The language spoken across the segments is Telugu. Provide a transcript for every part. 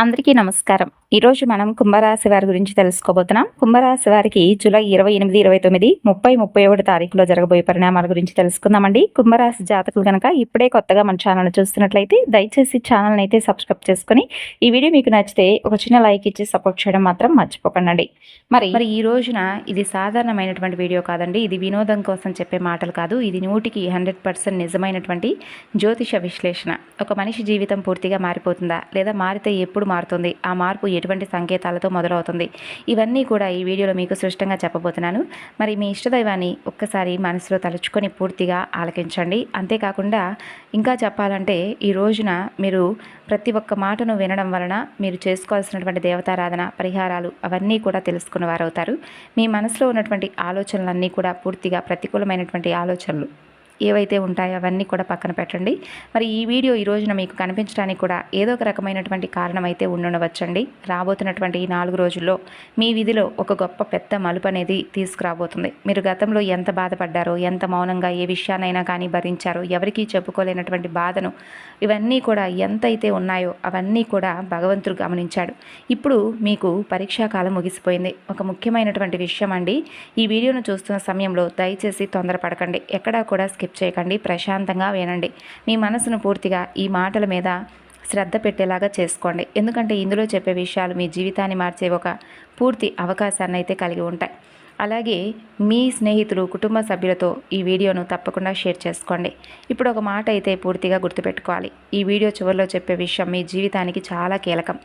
అందరికీ నమస్కారం. ఈరోజు మనం కుంభరాశి వారి గురించి తెలుసుకోబోతున్నాం. కుంభరాశి వారికి జూలై 28, 29, 30, 31 తారీఖులో జరగబోయే పరిణామాల గురించి తెలుసుకుందామండి. కుంభరాశి జాతకులు గనక ఇప్పుడే కొత్తగా మన ఛానల్ చూస్తున్నట్లయితే దయచేసి ఛానల్ని అయితే సబ్స్క్రైబ్ చేసుకుని ఈ వీడియో మీకు నచ్చితే ఒక చిన్న లైక్ ఇచ్చి సపోర్ట్ చేయడం మాత్రం మర్చిపోకండి. మరి ఈ రోజున ఇది సాధారణమైనటువంటి వీడియో కాదండి. ఇది వినోదం కోసం చెప్పే మాటలు కాదు. ఇది 100% నిజమైనటువంటి జ్యోతిష విశ్లేషణ. ఒక మనిషి జీవితం పూర్తిగా మారిపోతుందా, లేదా మారితే ఎప్పుడు మారుతుంది, ఆ మార్పు ఎటువంటి సంకేతాలతో మొదలవుతుంది, ఇవన్నీ కూడా ఈ వీడియోలో మీకు స్పష్టంగా చెప్పబోతున్నాను. మరి మీ ఇష్టదైవాన్ని ఒక్కసారి మనసులో తలుచుకొని పూర్తిగా ఆలకించండి. అంతేకాకుండా ఇంకా చెప్పాలంటే ఈ రోజున మీరు ప్రతి ఒక్క మాటను వినడం వలన మీరు చేసుకోవాల్సినటువంటి దేవతారాధన పరిహారాలు అవన్నీ కూడా తెలుసుకున్న వారు అవుతారు. మీ మనసులో ఉన్నటువంటి ఆలోచనలన్నీ కూడా పూర్తిగా ప్రతికూలమైనటువంటి ఆలోచనలు ఏవైతే ఉంటాయో అవన్నీ కూడా పక్కన పెట్టండి. మరి ఈ వీడియో ఈ రోజున మీకు కనిపించడానికి కూడా ఏదో ఒక రకమైనటువంటి కారణం అయితే ఉండవచ్చండి. రాబోతున్నటువంటి ఈ 4 రోజుల్లో మీ విధిలో ఒక గొప్ప పెద్ద మలుపు అనేది తీసుకురాబోతుంది. మీరు గతంలో ఎంత బాధపడ్డారో, ఎంత మౌనంగా ఏ విషయాన్నైనా కానీ భరించారో, ఎవరికీ చెప్పుకోలేనటువంటి బాధను ఇవన్నీ కూడా ఎంతైతే ఉన్నాయో అవన్నీ కూడా భగవంతుడు గమనించాడు. ఇప్పుడు మీకు పరీక్షాకాలం ముగిసిపోయింది. ఒక ముఖ్యమైనటువంటి విషయం అండి, ఈ వీడియోను చూస్తున్న సమయంలో దయచేసి తొందరపడకండి. ఎక్కడా కూడా స్కిప్ చేయకండి. ప్రశాంతంగా వినండి. మీ మనసును పూర్తిగా ఈ మాటల మీద శ్రద్ధ పెట్టేలాగా చేసుకోండి. ఎందుకంటే ఇందులో చెప్పే విషయాలు మీ జీవితాన్ని మార్చే ఒక పూర్తి అవకాశాన్ని అయితే కలిగి ఉంటాయి. అలాగే మీ స్నేహితులు, కుటుంబ సభ్యులతో ఈ వీడియోను తప్పకుండా షేర్ చేసుకోండి. ఇప్పుడు ఒక మాట అయితే పూర్తిగా గుర్తుపెట్టుకోవాలి. ఈ వీడియో చివరిలో చెప్పే విషయం మీ జీవితానికి చాలా కీలకం.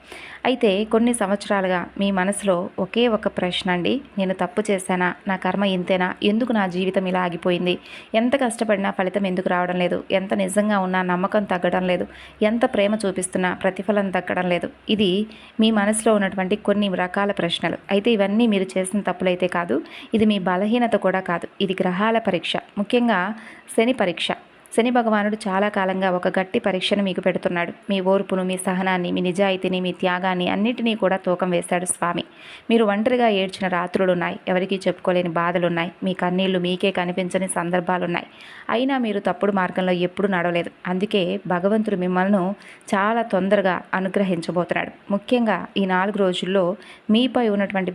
అయితే కొన్ని సంవత్సరాలుగా మీ మనసులో ఒకే ఒక ప్రశ్న అండి, నేను తప్పు చేశానా, నా కర్మ ఇంతేనా, ఎందుకు నా జీవితం ఇలా ఆగిపోయింది, ఎంత కష్టపడినా ఫలితం ఎందుకు రావడం లేదు, ఎంత నిజంగా ఉన్నా నమ్మకం తగ్గడం లేదు, ఎంత ప్రేమ చూపిస్తున్నా ప్రతిఫలం దక్కడం లేదు. ఇది మీ మనసులో ఉన్నటువంటి కొన్ని రకాల ప్రశ్నలు. అయితే ఇవన్నీ మీరు చేసిన తప్పులైతే కాదు, ఇది మీ బలహీనత కూడా కాదు. ఇది గ్రహాల పరీక్ష, ముఖ్యంగా శని పరీక్ష. శని భగవానుడు చాలా కాలంగా ఒక గట్టి పరీక్షను మీకు పెడుతున్నాడు. మీ ఓర్పును, మీ సహనాన్ని, మీ నిజాయితీని, మీ త్యాగాన్ని అన్నిటినీ కూడా తూకం వేశాడు స్వామి. మీరు ఒంటరిగా ఏడ్చిన రాత్రులున్నాయి, ఎవరికీ చెప్పుకోలేని బాధలున్నాయి, మీ కన్నీళ్లు మీకే కనిపించని సందర్భాలున్నాయి. అయినా మీరు తప్పుడు మార్గంలో ఎప్పుడూ నడవలేదు. అందుకే భగవంతుడు మిమ్మల్ని చాలా తొందరగా అనుగ్రహించబోతున్నాడు. ముఖ్యంగా ఈ 4 రోజుల్లో మీపై ఉన్నటువంటి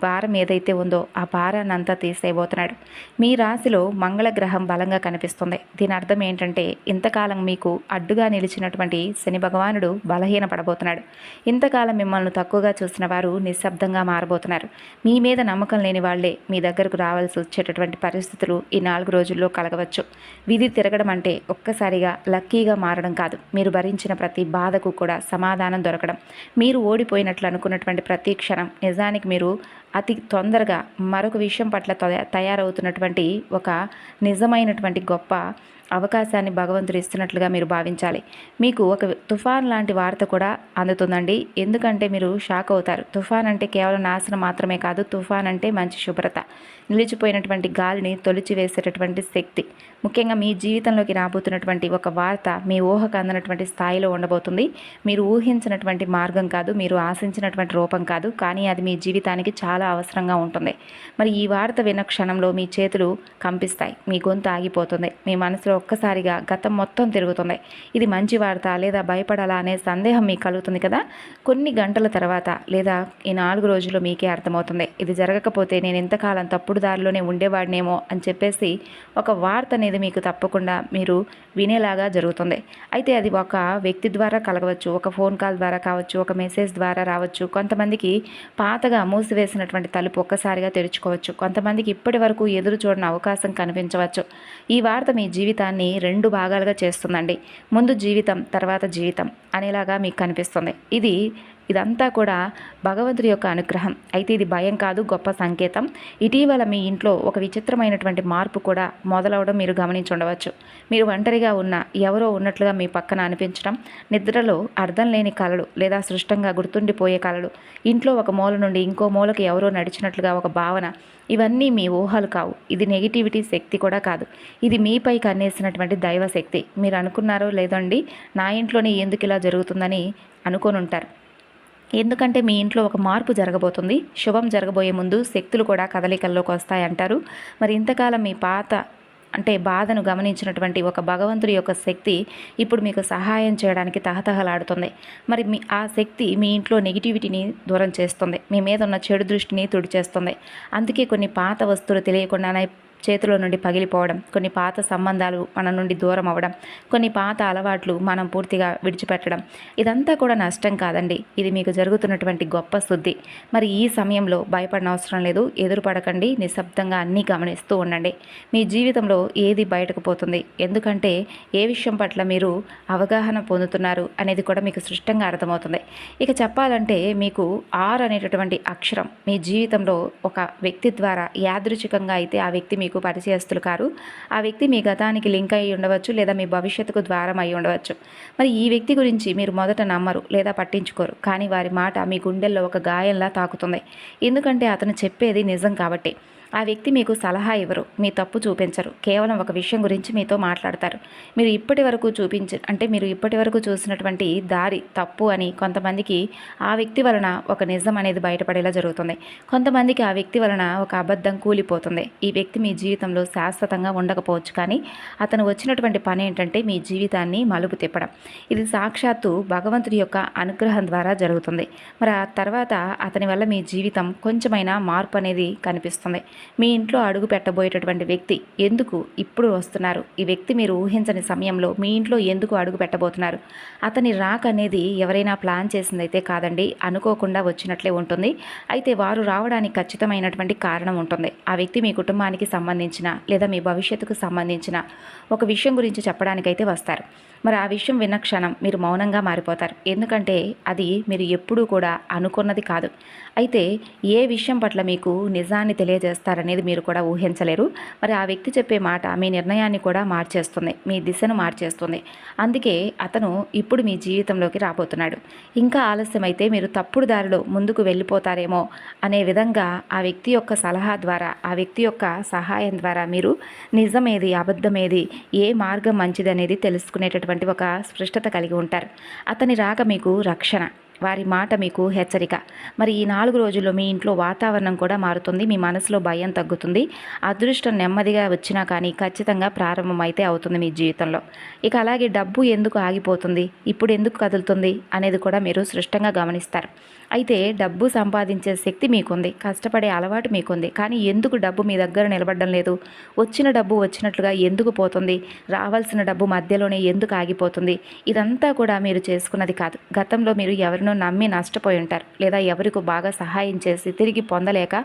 భారం ఏదైతే ఉందో ఆ భారాన్ని అంతా తీసేయబోతున్నాడు. మీ రాశిలో మంగళగ్రహం బలంగా కనిపిస్తుంది. దీని అర్థం ఏంటంటే ఇంతకాలం మీకు అడ్డుగా నిలిచినటువంటి శని భగవానుడు బలహీనపడబోతున్నాడు. ఇంతకాలం మిమ్మల్ని తక్కువగా చూసిన వారు నిశ్శబ్దంగా మారబోతున్నారు. మీ మీద నమ్మకం లేని వాళ్లే మీ దగ్గరకు రావాల్సి వచ్చేటటువంటి పరిస్థితులు ఈ 4 రోజుల్లో కలగవచ్చు. విధి తిరగడం అంటే ఒక్కసారిగా లక్కీగా మారడం కాదు. మీరు భరించిన ప్రతి బాధకు కూడా సమాధానం దొరకడం. మీరు ఓడిపోయినట్లు అనుకున్నటువంటి ప్రతి క్షణం నిజానికి మీరు అతి తొందరగా మరొక విషయం పట్ల తయారవుతున్నటువంటి ఒక నిజమైనటువంటి గొప్ప అవకాశాన్ని భగవంతుడు ఇస్తున్నట్లుగా మీరు భావించాలి. మీకు ఒక తుఫాన్ లాంటి వార్త కూడా అందుతుందండి. ఎందుకంటే మీరు షాక్ అవుతారు. తుఫాన్ అంటే కేవలం నాశనం మాత్రమే కాదు, తుఫాన్ అంటే మంచి శుభ్రత, నిలిచిపోయినటువంటి గాలిని తొలిచివేసేటటువంటి శక్తి. ముఖ్యంగా మీ జీవితంలోకి రాబోతున్నటువంటి ఒక వార్త మీ ఊహకు అందనటువంటి స్థాయిలో ఉండబోతుంది. మీరు ఊహించినటువంటి మార్గం కాదు, మీరు ఆశించినటువంటి రూపం కాదు, కానీ అది మీ జీవితానికి చాలా అవసరంగా ఉంటుంది. మరి ఈ వార్త విన్న క్షణంలో మీ చేతులు కంపిస్తాయి, మీ గొంతు ఆగిపోతుంది, మీ మనసులో ఒక్కసారిగా గతం మొత్తం తిరుగుతుంది. ఇది మంచి వార్త లేదా భయపడాలా అనే సందేహం మీకు కలుగుతుంది కదా. కొన్ని గంటల తర్వాత లేదా ఈ 4 రోజుల్లో మీకే అర్థమవుతుంది, ఇది జరగకపోతే నేను ఇంతకాలం తప్పుడు దారిలోనే ఉండేవాడినేమో అని చెప్పేసి ఒక వార్త అనేది మీకు తప్పకుండా మీరు వినేలాగా జరుగుతుంది. అయితే అది ఒక వ్యక్తి ద్వారా కలగవచ్చు, ఒక ఫోన్ కాల్ ద్వారా కావచ్చు, ఒక మెసేజ్ ద్వారా రావచ్చు. కొంతమందికి పాతగా మూసివేసినటువంటి తలుపు ఒక్కసారిగా తెరుచుకోవచ్చు. కొంతమందికి ఇప్పటి వరకు ఎదురు చూడని అవకాశం కనిపించవచ్చు. ఈ వార్త మీ జీవితాన్ని 2 భాగాలుగా చేస్తుందండి. ముందు జీవితం, తర్వాత జీవితం అనేలాగా మీకు కనిపిస్తుంది. ఇదంతా కూడా భగవంతుడి యొక్క అనుగ్రహం. అయితే ఇది భయం కాదు, గొప్ప సంకేతం. ఇటీవల మీ ఇంట్లో ఒక విచిత్రమైనటువంటి మార్పు కూడా మొదలవడం మీరు గమనించి ఉండవచ్చు. మీరు ఒంటరిగా ఉన్న ఎవరో ఉన్నట్లుగా మీ పక్కన అనిపించడం, నిద్రలో అర్థం లేని కలలు లేదా సృష్టంగా గుర్తుండిపోయే కలలు, ఇంట్లో ఒక మూల నుండి ఇంకో మూలకి ఎవరో నడిచినట్లుగా ఒక భావన, ఇవన్నీ మీ ఊహలు కావు. ఇది నెగిటివిటీ శక్తి కూడా కాదు. ఇది మీపై కన్నేసినటువంటి దైవశక్తి. మీరు అనుకున్నారో లేదండి, నా ఇంట్లోనే ఎందుకు ఇలా జరుగుతుందని అనుకొని ఉంటారు. ఎందుకంటే మీ ఇంట్లో ఒక మార్పు జరగబోతుంది. శుభం జరగబోయే ముందు శక్తులు కూడా కదలికల్లోకి వస్తాయంటారు. మరి ఇంతకాలం మీ పాత అంటే బాధను గమనించినటువంటి ఒక భగవంతుడి యొక్క శక్తి ఇప్పుడు మీకు సహాయం చేయడానికి తహతహలాడుతుంది. మరి ఆ శక్తి మీ ఇంట్లో నెగిటివిటీని దూరం చేస్తుంది, మీ మీద ఉన్న చెడు దృష్టిని తుడిచేస్తుంది. అందుకే కొన్ని పాత వస్తువులు తెలియకుండానే చేతిలో నుండి పగిలిపోవడం, కొన్ని పాత సంబంధాలు మన నుండి దూరం అవ్వడం, కొన్ని పాత అలవాట్లు మనం పూర్తిగా విడిచిపెట్టడం, ఇదంతా కూడా నష్టం కాదండి, ఇది మీకు జరుగుతున్నటువంటి గొప్ప శుద్ధి. మరి ఈ సమయంలో భయపడిన అవసరం లేదు, ఎదురుపడకండి, నిశ్శబ్దంగా అన్నీ గమనిస్తూ ఉండండి. మీ జీవితంలో ఏది బయటకు పోతుంది, ఎందుకంటే ఏ విషయం పట్ల మీరు అవగాహన పొందుతున్నారు అనేది కూడా మీకు స్పష్టంగా అర్థమవుతుంది. ఇక చెప్పాలంటే మీకు 6 అనేటటువంటి అక్షరం మీ జీవితంలో ఒక వ్యక్తి ద్వారా యాదృచ్ఛికంగా అయితే ఆ వ్యక్తి మీకు పరిచయస్తులు కారు, ఆ వ్యక్తి మీ గతానికి లింక్ అయి ఉండవచ్చు, లేదా మీ భవిష్యత్తుకు ద్వారం అయి ఉండవచ్చు. మరి ఈ వ్యక్తి గురించి మీరు మొదట నమ్మరు లేదా పట్టించుకోరు, కానీ వారి మాట మీ గుండెల్లో ఒక గాయంలా తాకుతుంది. ఎందుకంటే అతను చెప్పేది నిజం కాబట్టి. ఆ వ్యక్తి మీకు సలహా ఇవ్వరు, మీ తప్పు చూపించరు, కేవలం ఒక విషయం గురించి మీతో మాట్లాడతారు. మీరు ఇప్పటి వరకు చూసినటువంటి దారి తప్పు అని కొంతమందికి ఆ వ్యక్తి వలన ఒక నిజం అనేది బయటపడేలా జరుగుతుంది. కొంతమందికి ఆ వ్యక్తి వలన ఒక అబద్ధం కూలిపోతుంది. ఈ వ్యక్తి మీ జీవితంలో శాశ్వతంగా ఉండకపోవచ్చు, కానీ అతను వచ్చినటువంటి పని ఏంటంటే మీ జీవితాన్ని మలుపు తిప్పడం. ఇది సాక్షాత్తు భగవంతుడి యొక్క అనుగ్రహం ద్వారా జరుగుతుంది. మరి ఆ తర్వాత అతని వల్ల మీ జీవితం కొంచెమైనా మార్పు అనేది కనిపిస్తుంది. మీ ఇంట్లో అడుగు పెట్టబోయేటటువంటి వ్యక్తి ఎందుకు ఇప్పుడు వస్తున్నారు, ఈ వ్యక్తి మీరు ఊహించని సమయంలో మీ ఇంట్లో ఎందుకు అడుగు పెట్టబోతున్నారు, అతని రాక అనేది ఎవరైనా ప్లాన్ చేసిందైతే కాదండి, అనుకోకుండా వచ్చినట్లే ఉంటుంది. అయితే వారు రావడానికి ఖచ్చితమైనటువంటి కారణం ఉంటుంది. ఆ వ్యక్తి మీ కుటుంబానికి సంబంధించిన లేదా మీ భవిష్యత్తుకు సంబంధించిన ఒక విషయం గురించి చెప్పడానికైతే వస్తారు. మరి ఆ విషయం విన్న క్షణం మీరు మౌనంగా మారిపోతారు, ఎందుకంటే అది మీరు ఎప్పుడూ కూడా అనుకున్నది కాదు. అయితే ఏ విషయం పట్ల మీకు నిజాన్ని తెలియజేస్తారనేది మీరు కూడా ఊహించలేరు. మరి ఆ వ్యక్తి చెప్పే మాట మీ నిర్ణయాన్ని కూడా మార్చేస్తుంది, మీ దిశను మార్చేస్తుంది. అందుకే అతను ఇప్పుడు మీ జీవితంలోకి రాబోతున్నాడు. ఇంకా ఆలస్యమైతే మీరు తప్పుడు దారిలో ముందుకు వెళ్ళిపోతారేమో అనే విధంగా ఆ వ్యక్తి యొక్క సలహా ద్వారా, ఆ వ్యక్తి యొక్క సహాయం ద్వారా మీరు నిజమేది అబద్ధమేది, ఏ మార్గం మంచిది అనేది తెలుసుకునేటటువంటి ఒక స్పష్టత కలిగి ఉంటారు. అతని రాక మీకు రక్షణ, వారి మాట మీకు హెచ్చరిక. మరి ఈ 4 రోజుల్లో మీ ఇంట్లో వాతావరణం కూడా మారుతుంది, మీ మనసులో భయం తగ్గుతుంది, అదృష్టం నెమ్మదిగా వచ్చినా కానీ ఖచ్చితంగా ప్రారంభమైతే అవుతుంది మీ జీవితంలో. ఇక అలాగే డబ్బు ఎందుకు ఆగిపోతుంది, ఇప్పుడు ఎందుకు కదులుతుంది అనేది కూడా మీరు స్పష్టంగా గమనిస్తారు. అయితే డబ్బు సంపాదించే శక్తి మీకుంది, కష్టపడే అలవాటు మీకుంది, కానీ ఎందుకు డబ్బు మీ దగ్గర నిలబడడం లేదు, వచ్చిన డబ్బు వచ్చినట్లుగా ఎందుకు పోతుంది, రావాల్సిన డబ్బు మధ్యలోనే ఎందుకు ఆగిపోతుంది, ఇదంతా కూడా మీరు చేసుకున్నది కాదు. గతంలో మీరు ఎవరినో నమ్మి నష్టపోయి ఉంటారు, లేదా ఎవరికో బాగా సహాయం చేసి తిరిగి పొందలేక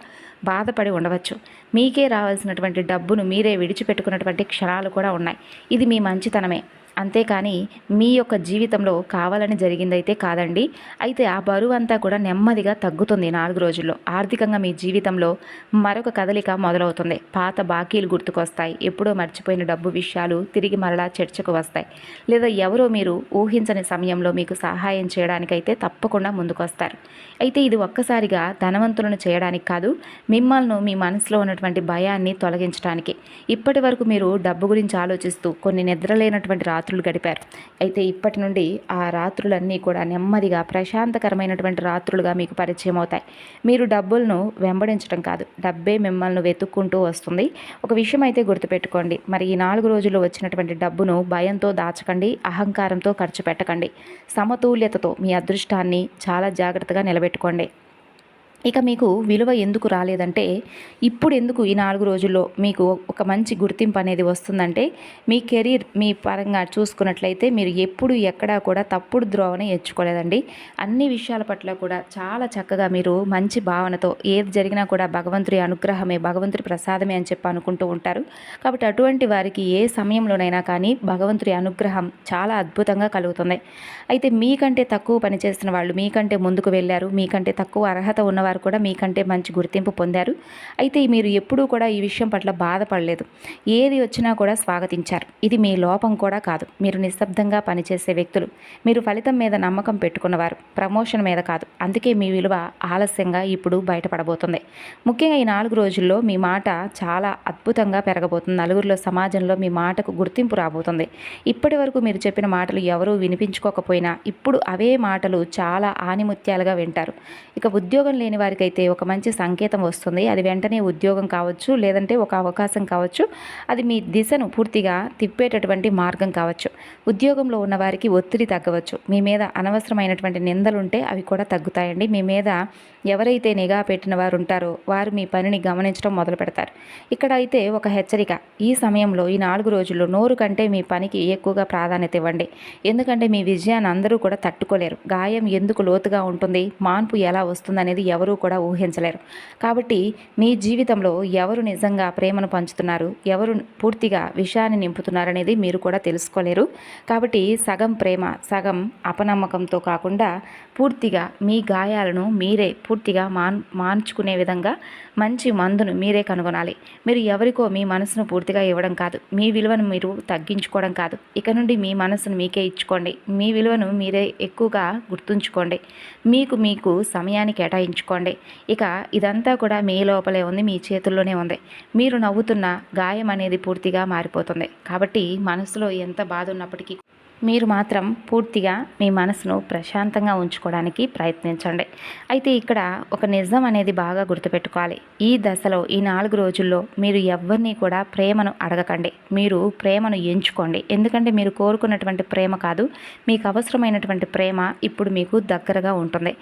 బాధపడి ఉండవచ్చు. మీకే రావాల్సినటువంటి డబ్బును మీరే విడిచిపెట్టుకున్నటువంటి క్షణాలు కూడా ఉన్నాయి. ఇది మీ మంచితనమే, అంతేకాని మీ యొక్క జీవితంలో కావాలని జరిగిందైతే కాదండి. అయితే ఆ బరువు అంతా కూడా నెమ్మదిగా తగ్గుతుంది 4 రోజుల్లో. ఆర్థికంగా మీ జీవితంలో మరొక కదలిక మొదలవుతుంది. పాత బాకీలు గుర్తుకొస్తాయి, ఎప్పుడో మర్చిపోయిన డబ్బు విషయాలు తిరిగి మరలా చర్చకు వస్తాయి, లేదా ఎవరో మీరు ఊహించని సమయంలో మీకు సహాయం చేయడానికైతే తప్పకుండా ముందుకొస్తారు. అయితే ఇది ఒక్కసారిగా ధనవంతులను చేయడానికి కాదు, మిమ్మల్ని మీ మనసులో ఉన్నటువంటి భయాన్ని తొలగించడానికి. ఇప్పటి వరకు మీరు డబ్బు గురించి ఆలోచిస్తూ కొన్ని నిద్రలేనటువంటి రాత్రులు గడిపారు. అయితే ఇప్పటి నుండి ఆ రాత్రులన్నీ కూడా నెమ్మదిగా ప్రశాంతకరమైనటువంటి రాత్రులుగా మీకు పరిచయం అవుతాయి. మీరు డబ్బులను వెంబడించడం కాదు, డబ్బే మిమ్మల్ని వెతుక్కుంటూ వస్తుంది. ఒక విషయం అయితే గుర్తుపెట్టుకోండి, మరి ఈ 4 రోజుల్లో వచ్చినటువంటి డబ్బును భయంతో దాచకండి, అహంకారంతో ఖర్చు పెట్టకండి. సమతుల్యతతో మీ అదృష్టాన్ని చాలా జాగ్రత్తగా నిలబెట్టుకోండి. ఇక మీకు విలువ ఎందుకు రాలేదంటే, ఇప్పుడు ఎందుకు ఈ 4 రోజుల్లో మీకు ఒక మంచి గుర్తింపు అనేది వస్తుందంటే, మీ కెరీర్ మీ పరంగా చూసుకున్నట్లయితే మీరు ఎప్పుడు ఎక్కడా కూడా తప్పుడు ద్రోవని ఎంచుకోలేదండి. అన్ని విషయాల పట్ల కూడా చాలా చక్కగా మీరు మంచి భావనతో ఏది జరిగినా కూడా భగవంతుడి అనుగ్రహమే, భగవంతుడి ప్రసాదమే అని చెప్పి అనుకుంటూ ఉంటారు. కాబట్టి అటువంటి వారికి ఏ సమయంలోనైనా కానీ భగవంతుడి అనుగ్రహం చాలా అద్భుతంగా కలుగుతుంది. అయితే మీకంటే తక్కువ పనిచేసిన వాళ్ళు మీకంటే ముందుకు వెళ్ళారు, మీకంటే తక్కువ అర్హత ఉన్నవారు కూడా మీకంటే మంచి గుర్తింపు పొందారు. అయితే మీరు ఎప్పుడూ కూడా ఈ విషయం పట్ల బాధపడలేదు, ఏది వచ్చినా కూడా స్వాగతించారు. ఇది మీ లోపం కూడా కాదు, మీరు నిశ్శబ్దంగా పనిచేసే వ్యక్తులు, మీరు ఫలితం మీద నమ్మకం పెట్టుకున్నవారు, ప్రమోషన్ మీద కాదు. అందుకే మీ విలువ ఆలస్యంగా ఇప్పుడు బయటపడబోతుంది. ముఖ్యంగా ఈ 4 రోజుల్లో మీ మాట చాలా అద్భుతంగా పెరగబోతుంది. నలుగురిలో సమాజంలో మీ మాటకు గుర్తింపు రాబోతుంది. ఇప్పటి వరకు మీరు చెప్పిన మాటలు ఎవరూ వినిపించుకోకపోయినా ఇప్పుడు అవే మాటలు చాలా ఆనిముత్యాలుగా వింటారు. ఇక ఉద్యోగం లేని వారికైతే ఒక మంచి సంకేతం వస్తుంది. అది వెంటనే ఉద్యోగం కావచ్చు, లేదంటే ఒక అవకాశం కావచ్చు, అది మీ దిశను పూర్తిగా తిప్పేటటువంటి మార్గం కావచ్చు. ఉద్యోగంలో ఉన్న వారికి ఒత్తిడి తగ్గవచ్చు. మీ మీద అనవసరమైనటువంటి నిందలుంటే అవి కూడా తగ్గుతాయండి. మీ మీద ఎవరైతే నిఘా పెట్టిన వారు ఉంటారో వారు మీ పనిని గమనించడం మొదలు పెడతారు. ఇక్కడ అయితే ఒక హెచ్చరిక, ఈ సమయంలో ఈ 4 రోజుల్లో నోరు కంటే మీ పనికి ఎక్కువగా ప్రాధాన్యత ఇవ్వండి. ఎందుకంటే మీ విజయాన్ని అందరూ కూడా తట్టుకోలేరు. గాయం ఎందుకు లోతుగా ఉంటుంది, మార్పు ఎలా వస్తుందనేది ఎవరూ కూడా ఊహించలేరు. కాబట్టి మీ జీవితంలో ఎవరు నిజంగా ప్రేమను పంచుతున్నారు, ఎవరు పూర్తిగా విషయాన్ని నింపుతున్నారనేది మీరు కూడా తెలుసుకోలేరు. కాబట్టి సగం ప్రేమ, సగం అపనమ్మకంతో కాకుండా పూర్తిగా మీ గాయాలను మీరే పూర్తిగా మార్చుకునే విధంగా మంచి మందును మీరే కనుగొనాలి. మీరు ఎవరికో మీ మనసును పూర్తిగా ఇవ్వడం కాదు, మీ విలువను మీరు తగ్గించుకోవడం కాదు. ఇక నుండి మీ మనసును మీకే ఇచ్చుకోండి. మీ విలువను మీరే ఎక్కువగా గుర్తుంచుకోండి. మీకు సమయాన్ని కేటాయించుకోండి. ఇక ఇదంతా కూడా మీ లోపలే ఉంది, మీ చేతుల్లోనే ఉంది. మీరు నవ్వుతున్న గాయం అనేది పూర్తిగా మారిపోతుంది. కాబట్టి మనసులో ఎంత బాధ ఉన్నప్పటికీ మీరు మాత్రం పూర్తిగా మీ మనసును ప్రశాంతంగా ఉంచుకోవడానికి ప్రయత్నించండి. అయితే ఇక్కడ ఒక నిజం అనేది బాగా గుర్తుపెట్టుకోవాలి. ఈ దశలో ఈ 4 రోజుల్లో మీరు ఎవరిని కూడా ప్రేమను అడగకండి. మీరు ప్రేమను ఎంచుకోండి. ఎందుకంటే మీరు కోరుకున్నటువంటి ప్రేమ కాదు, మీకు అవసరమైనటువంటి ప్రేమ ఇప్పుడు మీకు దగ్గరగా ఉంటుంది.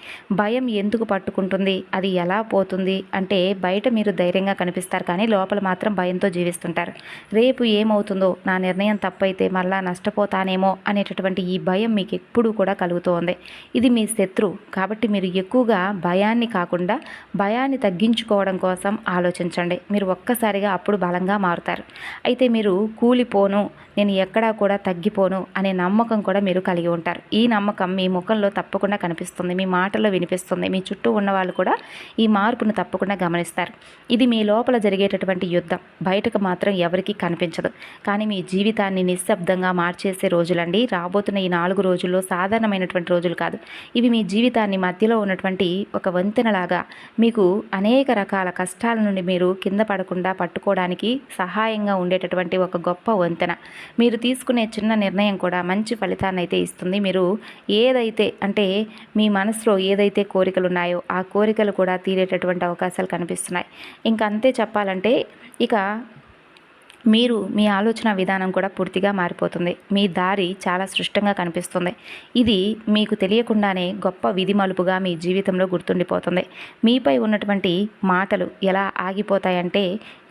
భయం ఎందుకు పట్టుకుంటుంది, అది ఎలా పోతుంది అంటే బయట మీరు ధైర్యంగా కనిపిస్తారు, కానీ లోపల మాత్రం భయంతో జీవిస్తుంటారు. రేపు ఏమవుతుందో, నా నిర్ణయం తప్పైతే మళ్ళా నష్టపోతానేమో అనేటటువంటి ఈ భయం మీకు ఎప్పుడూ కూడా కలుగుతూ ఉంది. ఇది మీ శత్రువు. కాబట్టి మీరు ఎక్కువగా భయాన్ని కాకుండా భయాన్ని తగ్గించుకోవడం కోసం ఆలోచించండి. మీరు ఒక్కసారిగా అప్పుడు బలంగా మారుతారు. అయితే మీరు కూలిపోను, నేను ఎక్కడా కూడా తగ్గిపోను అనే నమ్మకం కూడా మీరు కలిగి ఉంటారు. ఈ నమ్మకం మీ ముఖంలో తప్పకుండా కనిపిస్తుంది, మీ మాటల్లో వినిపిస్తుంది. మీ చుట్టూ ఉన్న వాళ్ళు కూడా ఈ మార్పును తప్పకుండా గమనిస్తారు. ఇది మీ లోపల జరిగేటటువంటి యుద్ధం, బయటకు మాత్రం ఎవరికీ కనిపించదు. కానీ మీ జీవితాన్ని నిశ్శబ్దంగా మార్చేసే రోజులండి రాబోతున్న ఈ 4 రోజుల్లో. సాధారణమైనటువంటి రోజులు కాదు ఇవి. మీ జీవితాన్ని మధ్యలో ఉన్నటువంటి ఒక వంతెనలాగా మీకు అనేక రకాల కష్టాల నుండి మీరు కింద పడకుండా పట్టుకోవడానికి సహాయంగా ఉండేటటువంటి ఒక గొప్ప వంతెన. మీరు తీసుకునే చిన్న నిర్ణయం కూడా మంచి ఫలితాన్ని అయితే ఇస్తుంది. మీరు ఏదైతే అంటే మీ మనసులో ఏదైతే కోరికలు ఉన్నాయో ఆ కోరికలు కూడా తీరేటటువంటి అవకాశాలు కనిపిస్తున్నాయి. ఇంకంతే చెప్పాలంటే ఇక మీరు మీ ఆలోచన విధానం కూడా పూర్తిగా మారిపోతుంది. మీ దారి చాలా స్పష్టంగా కనిపిస్తుంది. ఇది మీకు తెలియకుండానే గొప్ప విధి మలుపుగా మీ జీవితంలో గుర్తుండిపోతుంది. మీపై ఉన్నటువంటి మాటలు ఎలా ఆగిపోతాయంటే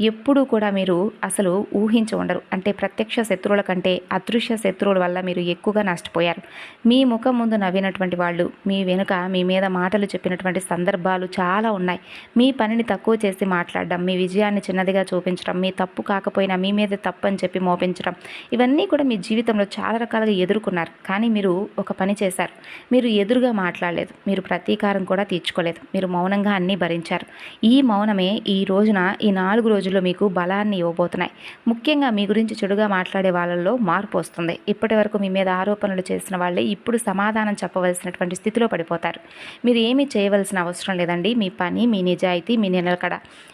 ఎప్పుడూ కూడా మీరు అసలు ఊహించి ఉండరు. అంటే ప్రత్యక్ష శత్రువుల కంటే అదృశ్య శత్రువుల వల్ల మీరు ఎక్కువగా నష్టపోయారు. మీ ముఖం ముందు నవ్వినటువంటి వాళ్ళు మీ వెనుక మీ మీద మాటలు చెప్పినటువంటి సందర్భాలు చాలా ఉన్నాయి. మీ పనిని తక్కువ చేసి మాట్లాడడం, మీ విజయాన్ని చిన్నదిగా చూపించడం, మీ తప్పు కాకపోయినా మీ మీద తప్పు అని చెప్పి మోపించడం, ఇవన్నీ కూడా మీ జీవితంలో చాలా రకాలుగా ఎదుర్కొన్నారు. కానీ మీరు ఒక పని చేశారు. మీరు ఎదురుగా మాట్లాడలేదు, మీరు ప్రతీకారం కూడా తీర్చుకోలేదు. మీరు మౌనంగా అన్నీ భరించారు. ఈ మౌనమే ఈ రోజున ఈ 4 రోజుల్లో మీకు బలాన్ని ఇవ్వబోతున్నాయి. ముఖ్యంగా మీ గురించి చెడుగా మాట్లాడే వాళ్ళల్లో మార్పు వస్తుంది. ఇప్పటి వరకు మీ మీద ఆరోపణలు చేసిన వాళ్ళే ఇప్పుడు సమాధానం చెప్పవలసినటువంటి స్థితిలో పడిపోతారు. మీరు ఏమీ చేయవలసిన అవసరం లేదండి. మీ పని, మీ నిజాయితీ, మీ నిలకడ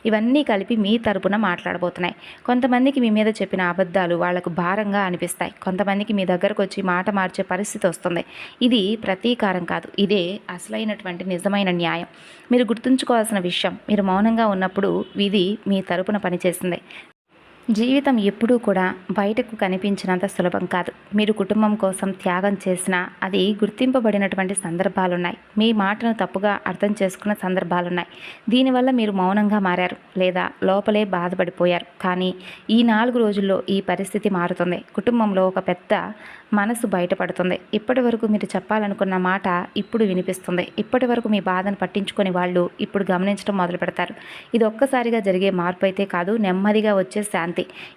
ఇవన్నీ కలిపి మీ తరపున మాట్లాడబోతున్నాయి. కొంతమందికి మీ మీద చెప్పిన అబద్ధాలు వాళ్లకు భారంగా అనిపిస్తాయి. కొంతమందికి మీ దగ్గరకు వచ్చి మాట మార్చే పరిస్థితి వస్తుంది. ఇది ప్రతీకారం కాదు, ఇదే అసలైనటువంటి నిజమైన న్యాయం. మీరు గుర్తుంచుకోవాల్సిన విషయం, మీరు మౌనంగా ఉన్నప్పుడు విధి మీ తరపున పనిచేసింది. జీవితం ఎప్పుడూ కూడా బయటకు కనిపించినంత సులభం కాదు. మీరు కుటుంబం కోసం త్యాగం చేసినా అది గుర్తింపబడినటువంటి సందర్భాలున్నాయి. మీ మాటను తప్పుగా అర్థం చేసుకున్న సందర్భాలున్నాయి. దీనివల్ల మీరు మౌనంగా మారారు లేదా లోపలే బాధపడిపోయారు. కానీ ఈ 4 రోజుల్లో ఈ పరిస్థితి మారుతుంది. కుటుంబంలో ఒక పెద్ద మనసు బయటపడుతుంది. ఇప్పటి వరకు మీరు చెప్పాలనుకున్న మాట ఇప్పుడు వినిపిస్తుంది. ఇప్పటి వరకు మీ బాధను పట్టించుకొని వాళ్ళు ఇప్పుడు గమనించడం మొదలు పెడతారు. ఇది ఒక్కసారిగా జరిగే మార్పు అయితే కాదు, నెమ్మదిగా వచ్చే శాంతి.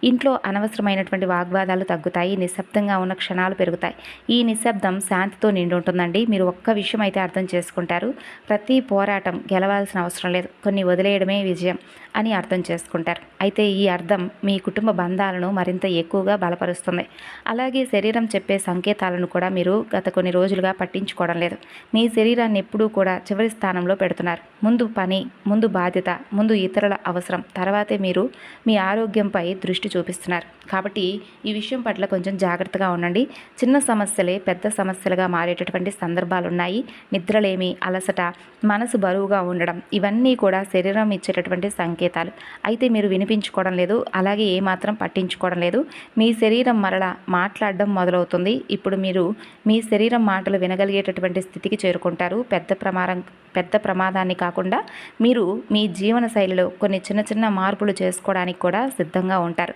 ఇంట్లో అనవసరమైనటువంటి వాగ్వాదాలు తగ్గుతాయి. నిశ్శబ్దంగా ఉన్న క్షణాలు పెరుగుతాయి. ఈ నిశ్శబ్దం శాంతితో నిండి ఉంటుందండి. మీరు ఒక్క విషయం అయితే అర్థం చేసుకుంటారు, ప్రతి పోరాటం గెలవాల్సిన అవసరం లేదు, కొన్ని వదిలేయడమే విజయం అని అర్థం చేసుకుంటారు. అయితే ఈ అర్థం మీ కుటుంబ బంధాలను మరింత ఎక్కువగా బలపరుస్తుంది. అలాగే శరీరం చెప్పే చెప్పే సంకేతాలను కూడా మీరు గత కొన్ని రోజులుగా పట్టించుకోవడం లేదు. మీ శరీరాన్ని ఎప్పుడూ కూడా చివరి స్థానంలో పెడుతున్నారు. ముందు పని, ముందు బాధ్యత, ముందు ఇతరుల అవసరం, తర్వాతే మీరు మీ ఆరోగ్యంపై దృష్టి చూపిస్తున్నారు. కాబట్టి ఈ విషయం పట్ల కొంచెం జాగ్రత్తగా ఉండండి. చిన్న సమస్యలే పెద్ద సమస్యలుగా మారేటటువంటి సందర్భాలు ఉన్నాయి. నిద్రలేమి, అలసట, మనసు బరువుగా ఉండడం, ఇవన్నీ కూడా శరీరం ఇచ్చేటటువంటి సంకేతాలు. అయితే మీరు వినిపించుకోవడం లేదు, అలాగే ఏమాత్రం పట్టించుకోవడం లేదు. మీ శరీరం మరలా మాట్లాడడం మొదలవుతుంది. ఇప్పుడు మీరు మీ శరీరం మాటలు వినగలిగేటటువంటి స్థితికి చేరుకుంటారు. పెద్ద ప్రమాదాన్ని కాకుండా మీరు మీ జీవన శైలిలో కొన్ని చిన్న చిన్న మార్పులు చేసుకోవడానికి కూడా సిద్ధంగా ఉంటారు.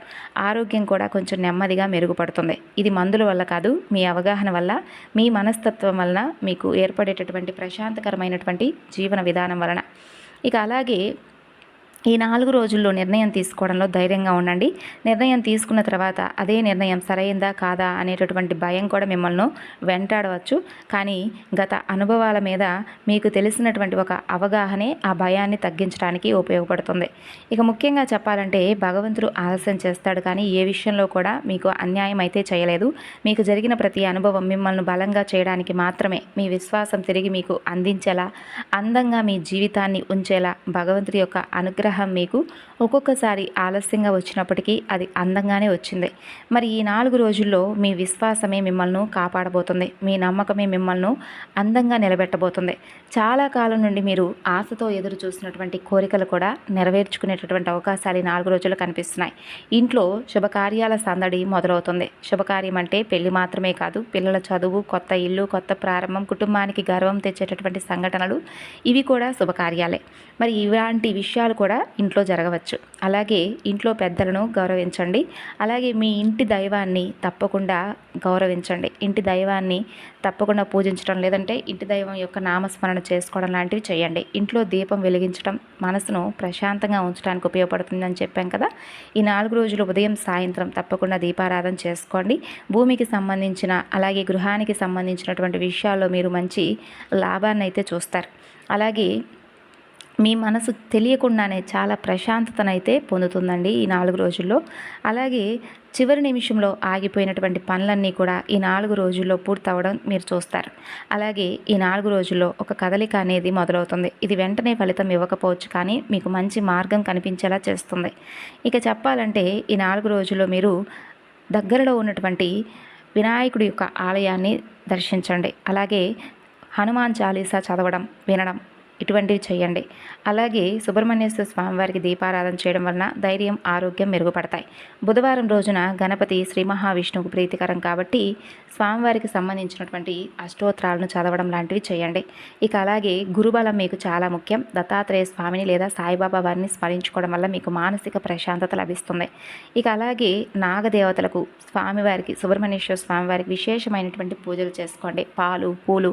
ఆరోగ్యం కూడా కొంచెం నెమ్మదిగా మెరుగుపడుతుంది. ఇది మందుల వల్ల కాదు, మీ అవగాహన వల్ల, మీ మనస్తత్వం వలన మీకు ఏర్పడేటటువంటి ప్రశాంతకరమైనటువంటి జీవన విధానం వలన. ఇక అలాగే ఈ 4 రోజుల్లో నిర్ణయం తీసుకోవడంలో ధైర్యంగా ఉండండి. నిర్ణయం తీసుకున్న తర్వాత అదే నిర్ణయం సరైందా కాదా అనేటటువంటి భయం కూడా మిమ్మల్ని వెంటాడవచ్చు. కానీ గత అనుభవాల మీద మీకు తెలిసినటువంటి ఒక అవగాహనే ఆ భయాన్ని తగ్గించడానికి ఉపయోగపడుతుంది. ఇక ముఖ్యంగా చెప్పాలంటే భగవంతుడు ఆలస్యం చేస్తాడు, కానీ ఏ విషయంలో కూడా మీకు అన్యాయం అయితే చేయలేదు. మీకు జరిగిన ప్రతి అనుభవం మిమ్మల్ని బలంగా చేయడానికి మాత్రమే. మీ విశ్వాసం తిరిగి మీకు అందించేలా, అందంగా మీ జీవితాన్ని ఉంచేలా భగవంతుడి యొక్క అనుగ్రహం మీకు ఒక్కొక్కసారి ఆలస్యంగా వచ్చినప్పటికీ అది అందంగానే వచ్చింది. మరి ఈ 4 రోజుల్లో మీ విశ్వాసమే మిమ్మల్ని కాపాడబోతుంది. మీ నమ్మకమే మిమ్మల్ని అందంగా నిలబెట్టబోతుంది. చాలా కాలం నుండి మీరు ఆశతో ఎదురు చూసినటువంటి కోరికలు కూడా నెరవేర్చుకునేటటువంటి అవకాశాలు ఈ 4 రోజులు కనిపిస్తున్నాయి. ఇంట్లో శుభకార్యాల సందడి మొదలవుతుంది. శుభకార్యం అంటే పెళ్లి మాత్రమే కాదు, పిల్లల చదువు, కొత్త ఇల్లు, కొత్త ప్రారంభం, కుటుంబానికి గర్వం తెచ్చేటటువంటి సంఘటనలు, ఇవి కూడా శుభకార్యాలే. మరి ఇలాంటి విషయాలు కూడా ఇంట్లో జరగవచ్చు. అలాగే ఇంట్లో పెద్దలను గౌరవించండి. అలాగే మీ ఇంటి దైవాన్ని తప్పకుండా గౌరవించండి. ఇంటి దైవాన్ని తప్పకుండా పూజించడం, లేదంటే ఇంటి దైవం యొక్క నామస్మరణ చేసుకోవడం లాంటివి చేయండి. ఇంట్లో దీపం వెలిగించడం మనసును ప్రశాంతంగా ఉంచడానికి ఉపయోగపడుతుందని చెప్పాం కదా. ఈ 4 రోజులు ఉదయం సాయంత్రం తప్పకుండా దీపారాధన చేసుకోండి. భూమికి సంబంధించిన, అలాగే గృహానికి సంబంధించినటువంటి విషయాల్లో మీరు మంచి లాభాన్ని అయితే చూస్తారు. అలాగే మీ మనసు తెలియకుండానే చాలా ప్రశాంతతనైతే పొందుతుందండి ఈ 4 రోజుల్లో. అలాగే చివరి నిమిషంలో ఆగిపోయినటువంటి పనులన్నీ కూడా ఈ 4 రోజుల్లో పూర్తవడం మీరు చూస్తారు. అలాగే ఈ 4 రోజుల్లో ఒక కదలిక అనేది మొదలవుతుంది. ఇది వెంటనే ఫలితం ఇవ్వకపోవచ్చు, కానీ మీకు మంచి మార్గం కనిపించేలా చేస్తుంది. ఇక చెప్పాలంటే ఈ 4 రోజుల్లో మీరు దగ్గరలో ఉన్నటువంటి వినాయకుడి యొక్క ఆలయాన్ని దర్శించండి. అలాగే హనుమాన్ చాలీసా చదవడం, వినడం, ఇటువంటివి చేయండి. అలాగే సుబ్రహ్మణ్యేశ్వర స్వామివారికి దీపారాధన చేయడం వలన ధైర్యం, ఆరోగ్యం మెరుగుపడతాయి. బుధవారం రోజున గణపతి శ్రీ మహావిష్ణువుకు ప్రీతికరం కాబట్టి స్వామివారికి సంబంధించినటువంటి అష్టోత్తరాలను చదవడం లాంటివి చేయండి. ఇక అలాగే గురుబలం మీకు చాలా ముఖ్యం. దత్తాత్రేయ స్వామిని లేదా సాయిబాబా వారిని స్మరించుకోవడం వల్ల మీకు మానసిక ప్రశాంతత లభిస్తుంది. ఇక అలాగే నాగదేవతలకు, స్వామివారికి, సుబ్రహ్మణ్యేశ్వర స్వామివారికి విశేషమైనటువంటి పూజలు చేసుకోండి. పాలు, పూలు,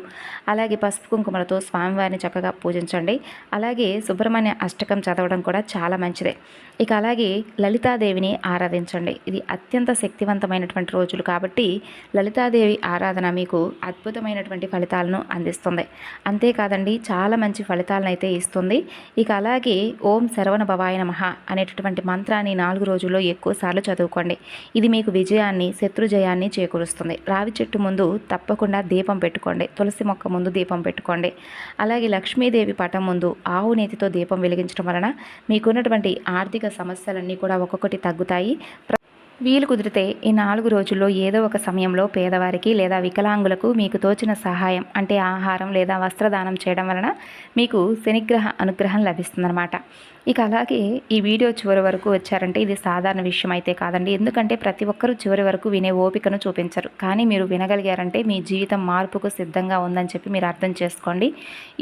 అలాగే పసుపు కుంకుమలతో స్వామివారిని చక్కగా పూజించండి. అలాగే సుబ్రహ్మణ్య అష్టకం చదవడం కూడా చాలా మంచిదే. ఇక అలాగే లలితాదేవిని ఆరాధించండి. ఇది అత్యంత శక్తివంతమైనటువంటి రోజులు కాబట్టి లలితాదేవి ఆరాధన మీకు అద్భుతమైనటువంటి ఫలితాలను అందిస్తుంది. అంతేకాదండి, చాలా మంచి ఫలితాలను అయితే ఇస్తుంది. ఇక అలాగే ఓం శరవణ భవాయ నమః అనేటటువంటి మంత్రాన్ని 4 రోజుల్లో ఎక్కువసార్లు చదువుకోండి. ఇది మీకు విజయాన్ని, శత్రుజయాన్ని చేకూరుస్తుంది. రావి చెట్టు ముందు తప్పకుండా దీపం పెట్టుకోండి. తులసి మొక్క ముందు దీపం పెట్టుకోండి. అలాగే లక్ష్మీదేవి పటం ముందు ఆవు నేతితో దీపం వెలిగించడం వలన మీకున్నటువంటి ఆర్థిక సమస్యలన్నీ కూడా ఒక్కొక్కటి తగ్గుతాయి. వీలు కుదిరితే ఈ 4 రోజుల్లో ఏదో ఒక సమయంలో పేదవారికి లేదా వికలాంగులకు మీకు తోచిన సహాయం అంటే ఆహారం లేదా వస్త్రదానం చేయడం వలన మీకు శనిగ్రహ అనుగ్రహం లభిస్తుందన్నమాట. ఇక అలాగే ఈ వీడియో చివరి వరకు వచ్చారంటే ఇది సాధారణ విషయం అయితే కాదండి. ఎందుకంటే ప్రతి ఒక్కరూ చివరి వరకు వినే ఓపికను చూపించరు. కానీ మీరు వినగలిగారంటే మీ జీవితం మార్పుకు సిద్ధంగా ఉందని చెప్పి మీరు అర్థం చేసుకోండి.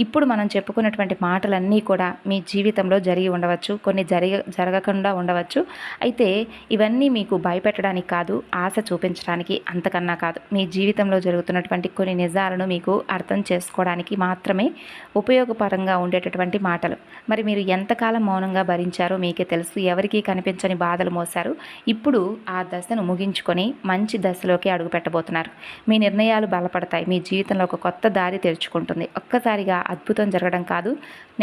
ఇప్పుడు మనం చెప్పుకున్నటువంటి మాటలన్నీ కూడా మీ జీవితంలో జరిగి ఉండవచ్చు, కొన్ని జరగకుండా ఉండవచ్చు. అయితే ఇవన్నీ మీకు భయపెట్టడానికి కాదు, ఆశ చూపించడానికి, అంతకన్నా కాదు. మీ జీవితంలో జరుగుతున్నటువంటి కొన్ని నిజాలను మీకు అర్థం చేసుకోవడానికి మాత్రమే ఉపయోగపరంగా ఉండేటటువంటి మాటలు. మరి మీరు ఎంతకాలం మౌనంగా భరించారో మీకే తెలుసు. ఎవరికీ కనిపించని బాధలు మోసారు. ఇప్పుడు ఆ దశను ముగించుకొని మంచి దశలోకి అడుగు పెట్టబోతున్నారు. మీ నిర్ణయాలు బలపడతాయి. మీ జీవితంలో ఒక కొత్త దారి తెరుచుకుంటుంది. ఒక్కసారిగా అద్భుతం జరగడం కాదు,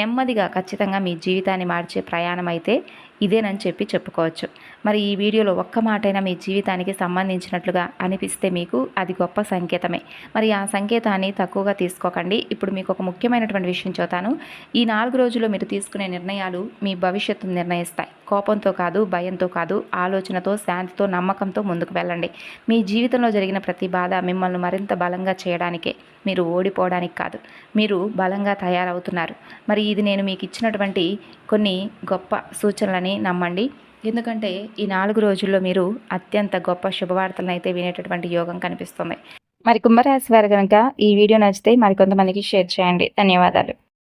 నెమ్మదిగా ఖచ్చితంగా మీ జీవితాన్ని మార్చే ప్రయాణం అయితే ఇదేనని చెప్పి చెప్పుకోవచ్చు. మరి ఈ వీడియోలో ఒక్క మాటైనా మీ జీవితానికి సంబంధించినట్లుగా అనిపిస్తే మీకు అది గొప్ప సంకేతమే. మరి ఆ సంకేతాన్ని తక్కువగా తీసుకోకండి. ఇప్పుడు మీకు ఒక ముఖ్యమైనటువంటి విషయం చెబుతాను. ఈ 4 రోజుల్లో మీరు తీసుకునే నిర్ణయాలు మీ భవిష్యత్తును నిర్ణయిస్తాయి. కోపంతో కాదు, భయంతో కాదు, ఆలోచనతో, శాంతితో, నమ్మకంతో ముందుకు వెళ్ళండి. మీ జీవితంలో జరిగిన ప్రతి బాధ మిమ్మల్ని మరింత బలంగా చేయడానికే, మీరు ఓడిపోవడానికి కాదు. మీరు బలంగా తయారవుతున్నారు. మరి ఇది నేను మీకు ఇచ్చినటువంటి కొన్ని గొప్ప సూచనలని నమ్మండి. ఎందుకంటే ఈ 4 రోజుల్లో మీరు అత్యంత గొప్ప శుభవార్తలను అయితే వినేటటువంటి యోగం కనిపిస్తుంది. మరి కుంభరాశి వారు కనుక ఈ వీడియో నచ్చితే మరికొంతమందికి షేర్ చేయండి. ధన్యవాదాలు.